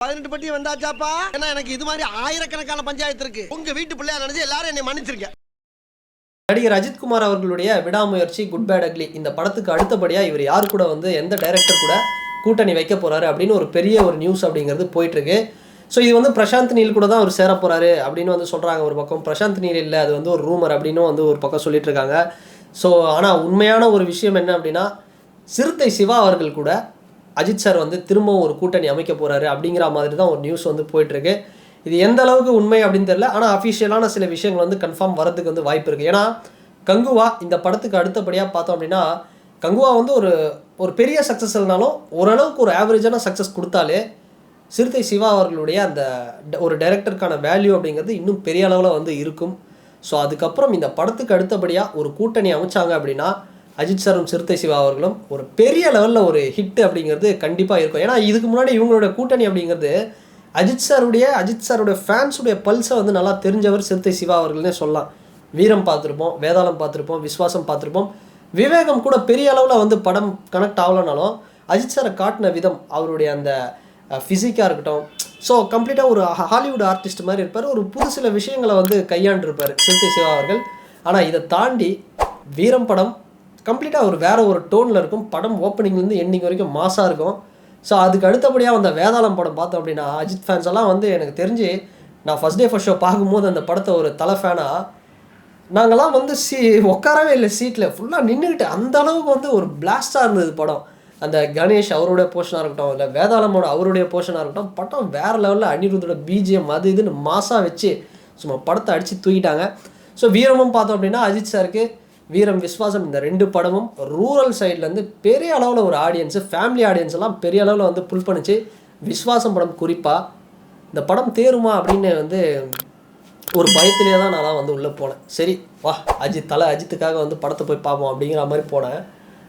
18 பட்டி வந்தாச்சாப்பா. ஏன்னா எனக்கு இது மாதிரி ஆயிரக்கணக்கான பஞ்சாயத்து இருக்கு. உங்க வீட்டு பிள்ளையா நினைச்சு எல்லாரும் என்னை மன்னிச்சிருக்க. நடிகர் அஜித்குமார் அவர்களுடைய விடாமுயற்சி குட் பேட் அக்லி இந்த படத்துக்கு அடுத்தபடியாக இவர் யார் கூட வந்து எந்த டைரக்டர் கூட கூட்டணி வைக்க போகிறாரு அப்படின்னு ஒரு பெரிய ஒரு நியூஸ் அப்படிங்கிறது போயிட்டுருக்கு. ஸோ இது வந்து பிரசாந்த் நீல் கூட தான் அவர் சேர போகிறாரு அப்படின்னு வந்து சொல்கிறாங்க ஒரு பக்கம். பிரசாந்த் நீல் இல்லை, அது வந்து ஒரு ரூமர் அப்படின்னு வந்து ஒரு பக்கம் சொல்லிட்டு இருக்காங்க. ஸோ ஆனால் உண்மையான ஒரு விஷயம் என்ன அப்படின்னா, சிறுத்தை சிவா அவர்கள் கூட அஜித் சார் வந்து திரும்பவும் ஒரு கூட்டணி அமைக்க போகிறாரு அப்படிங்கிற மாதிரி தான் ஒரு நியூஸ் வந்து போயிட்டுருக்கு. இது எந்த அளவுக்கு உண்மை அப்படின்னு தெரியல. ஆனால் அஃபிஷியலான சில விஷயங்கள் வந்து கன்ஃபார்ம் வரதுக்கு வந்து வாய்ப்பு இருக்குது. ஏன்னா கங்குவா இந்த படத்துக்கு அடுத்தபடியாக பார்த்தோம் அப்படின்னா, கங்குவா வந்து ஒரு பெரிய சக்ஸஸ் இல்லைனாலும் ஓரளவுக்கு ஒரு ஆவரேஜான சக்ஸஸ் கொடுத்தாலே சிறுத்தை சிவா அவர்களுடைய அந்த ஒரு டைரக்டருக்கான வேல்யூ அப்படிங்கிறது இன்னும் பெரிய அளவில் வந்து இருக்கும். ஸோ அதுக்கப்புறம் இந்த படத்துக்கு அடுத்தபடியாக ஒரு கூட்டணி அமைச்சாங்க அப்படின்னா அஜித் சாரும் சிறுத்தை சிவா அவர்களும் ஒரு பெரிய லெவலில் ஒரு ஹிட் அப்படிங்கிறது கண்டிப்பாக இருக்கும். ஏன்னா இதுக்கு முன்னாடி இவங்களோட கூட்டணி அப்படிங்கிறது அஜித் சாருடைய ஃபேன்ஸுடைய பல்ஸை வந்து நல்லா தெரிஞ்சவர் சிறுத்தை சிவா அவர்கள்னே சொல்லலாம். வீரம் பார்த்துருப்போம், வேதாளம் பார்த்துருப்போம், விஸ்வாசம் பார்த்துருப்போம். விவேகம் கூட பெரிய அளவில் வந்து படம் கனெக்ட் ஆகலைனாலும் அஜித் சாரை காட்டின விதம், அவருடைய அந்த ஃபிசிக்காக இருக்கட்டும், ஸோ கம்ப்ளீட்டாக ஒரு ஹாலிவுட் ஆர்டிஸ்ட் மாதிரி இருப்பார். ஒரு புது சில விஷயங்களை வந்து கையாண்டிருப்பார் சிறுத்தை சிவா அவர்கள். ஆனால் இதை தாண்டி வீரம் படம் கம்ப்ளீட்டாக ஒரு வேறு ஒரு டோனில் இருக்கும். படம் ஓப்பனிங்லேருந்து எண்டிங் வரைக்கும் மாசாக இருக்கும். ஸோ அதுக்கு அடுத்தபடியாக அந்த வேதாளம் படம் பார்த்தோம் அப்படின்னா அஜித் ஃபேன்ஸ் எல்லாம் வந்து எனக்கு தெரிஞ்சு நான் ஃபஸ்ட் டே ஃபஸ்ட் ஷோ பார்க்கும்போது அந்த படத்தை ஒரு தலை ஃபேனாக நாங்கள்லாம் வந்து உட்காரவே இல்லை, சீட்டில் ஃபுல்லாக நின்றுக்கிட்டு அந்த அளவுக்கு வந்து ஒரு பிளாஸ்டாக இருந்தது படம். அந்த கணேஷ் அவருடைய போர்ஷனாக இருக்கட்டும், இல்லை வேதாளமோட அவருடைய போர்ஷனாக இருக்கட்டும், படம் வேறு லெவலில் அனிருத்தோட பிஜிஎம் அது இதுன்னு மாசாக வச்சு சும்மா படத்தை அடித்து தூக்கிட்டாங்க. ஸோ வீரமும் பார்த்தோம் அப்படின்னா அஜித் சாருக்கு வீரம் விஸ்வாசம் இந்த 2 படமும் ரூரல் சைட்லேருந்து பெரிய அளவில் ஒரு ஆடியன்ஸு, ஃபேமிலி ஆடியன்ஸ் எல்லாம் பெரிய அளவில் வந்து புல் பண்ணிச்சு. விஸ்வாசம் படம் குறிப்பாக இந்த படம் தேருமா அப்படின்னு வந்து ஒரு பயத்திலே தான் நான் வந்து உள்ளே போனேன். சரி வா அஜித்துக்காக வந்து படத்தை போய் பார்ப்போம் அப்படிங்கிற மாதிரி போனேன்.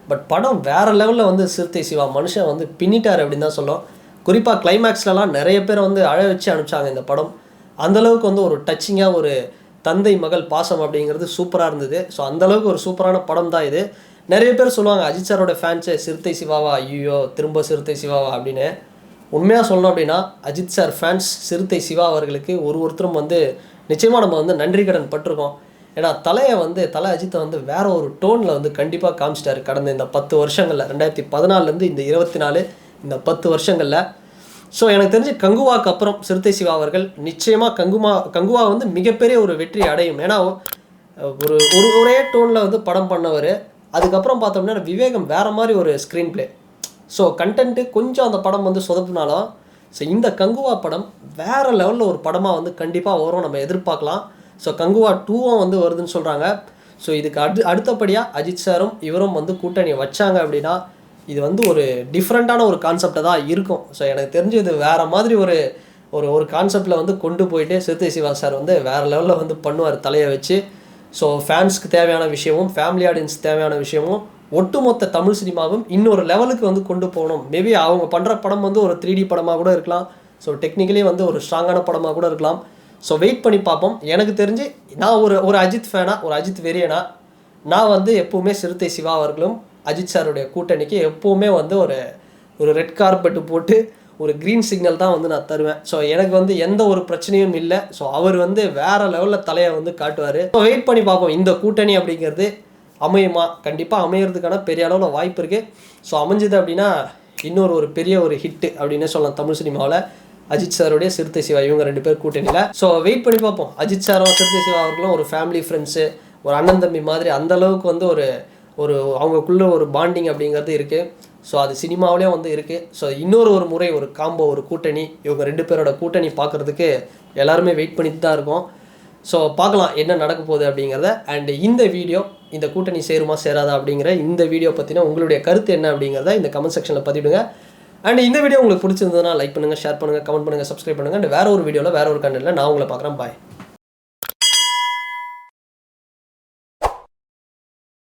பட் படம் வேறு லெவலில் வந்து சிறுத்தை சிவா மனுஷன் வந்து பின்னிட்டார் அப்படின்னு தான் சொல்லும். குறிப்பாக கிளைமேக்ஸ்லலாம் நிறைய பேரை வந்து அழ வச்சு அனுப்பிச்சாங்க இந்த படம். அந்தளவுக்கு வந்து ஒரு டச்சிங்காக ஒரு தந்தை மகள் பாசம் அப்படிங்கிறது சூப்பராக இருந்தது. ஸோ அந்தளவுக்கு ஒரு சூப்பரான படம் தான் இது. நிறைய பேர் சொல்லுவாங்க அஜித் சாரோட ஃபேன்ஸு சிறுத்தை சிவாவா, ஐயோ திரும்ப சிறுத்தை சிவாவா அப்படின்னு. உண்மையாக சொல்லணும் அப்படின்னா அஜித் சார் ஃபேன்ஸ் சிறுத்தை சிவா அவர்களுக்கு ஒருத்தரும் வந்து நிச்சயமாக நம்ம வந்து நன்றி கடன் பட்டிருக்கோம். ஏன்னா தலை அஜித்தை வந்து வேற ஒரு டோனில் வந்து கண்டிப்பாக காமிச்சிட்டாரு கடந்த இந்த 10 வருஷங்களில், 2014 இந்த 24 இந்த 10 வருஷங்களில். ஸோ எனக்கு தெரிஞ்சு கங்குவாக்கு அப்புறம் சிறுத்தை சிவா அவர்கள் நிச்சயமாக கங்குவா வந்து மிகப்பெரிய ஒரு வெற்றி அடையும். ஏன்னா ஒரே டோனில் வந்து படம் பண்ணவர். அதுக்கப்புறம் பார்த்தோம்னா விவேகம் வேறு மாதிரி ஒரு ஸ்க்ரீன் பிளே, ஸோ கண்டென்ட்டு கொஞ்சம் அந்த படம் வந்து சொதப்புனாலும் ஸோ இந்த கங்குவா படம் வேறு லெவலில் ஒரு படமாக வந்து கண்டிப்பாக வரும், நம்ம எதிர்பார்க்கலாம். ஸோ கங்குவா 2 வந்து வருதுன்னு சொல்கிறாங்க. ஸோ இதுக்கு அடுத்தபடியாக அஜித் சாரும் இவரும் வந்து கூட்டணி வச்சாங்க அப்படின்னா இது வந்து ஒரு டிஃப்ரெண்ட்டான ஒரு கான்செப்டை தான் இருக்கும். ஸோ எனக்கு தெரிஞ்சு இது வேறு மாதிரி ஒரு கான்செப்டில் வந்து கொண்டு போயிட்டு சிறுத்தை சிவா சார் வந்து வேறு லெவலில் வந்து பண்ணுவார் தலையை வச்சு. ஸோ ஃபேன்ஸ்க்கு தேவையான விஷயமும் ஃபேமிலி ஆடியன்ஸ் தேவையான விஷயமும் ஒட்டுமொத்த தமிழ் சினிமாவும் இன்னொரு லெவலுக்கு வந்து கொண்டு போகணும். மேபி அவங்க பண்ணுற படம் வந்து ஒரு 3D படமாக கூட இருக்கலாம். ஸோ டெக்னிக்கலி வந்து ஒரு ஸ்ட்ராங்கான படமாக கூட இருக்கலாம். ஸோ வெயிட் பண்ணி பார்ப்போம். எனக்கு தெரிஞ்சு நான் ஒரு அஜித் ஃபேனாக, ஒரு அஜித் வெறியனா, நான் வந்து எப்போவுமே சிறுத்தை சிவா அவர்களும் அஜித் சாருடைய கூட்டணிக்கு எப்போவுமே வந்து ஒரு ரெட் கார்பெட்டு போட்டு ஒரு க்ரீன் சிக்னல் தான் வந்து நான் தருவேன். ஸோ எனக்கு வந்து எந்த ஒரு பிரச்சனையும் இல்லை. ஸோ அவர் வந்து வேறு லெவலில் தலையை வந்து காட்டுவார். ஸோ வெயிட் பண்ணி பார்ப்போம் இந்த கூட்டணி அப்படிங்கிறது அமையுமா. கண்டிப்பாக அமையிறதுக்கான பெரிய அளவில் வாய்ப்பு இருக்குது. ஸோ அமைஞ்சது அப்படின்னா ஒரு பெரிய ஒரு ஹிட்டு அப்படின்னு சொல்லலாம் தமிழ் சினிமாவில். அஜித் சாருடைய சிறுத்தை சிவா இவங்க 2 பேர் கூட்டணியில். ஸோ வெயிட் பண்ணி பார்ப்போம். அஜித் சாரும் சிறுத்தை சிவா அவர்களும் ஒரு ஃபேமிலி ஃப்ரெண்ட்ஸு, ஒரு அண்ணன் தம்பி மாதிரி அந்தளவுக்கு வந்து ஒரு அவங்களுக்குள்ள ஒரு பாண்டிங் அப்படிங்கிறது இருக்குது. ஸோ அது சினிமாவிலேயும் வந்து இருக்குது. ஸோ ஒரு முறை ஒரு காம்போ, ஒரு கூட்டணி, இவங்க 2 பேரோட கூட்டணி பார்க்குறதுக்கு எல்லாருமே வெயிட் பண்ணிட்டு தான் இருக்கோம். ஸோ பார்க்கலாம் என்ன நடக்க போகுது அப்படிங்கிறத. அண்ட் இந்த கூட்டணி சேருமா சேராதா அப்படிங்கிற இந்த வீடியோ பற்றின உங்களுடைய கருத்து என்ன அப்படிங்கிறத இந்த கமெண்ட் செக்ஷனில் பதிவிடுங்க. அண்ட் இந்த வீடியோ உங்களுக்கு பிடிச்சிருந்ததுன்னா லைக் பண்ணுங்கள், ஷேர் பண்ணுங்கள், கமெண்ட் பண்ணுங்கள், சப்ஸ்கிரைப் பண்ணுங்கள். அண்ட் வேறு ஒரு வீடியோவில் வேறு ஒரு கண்டென்ட்டில் நான் உங்களை பார்க்குறேன். பாய்.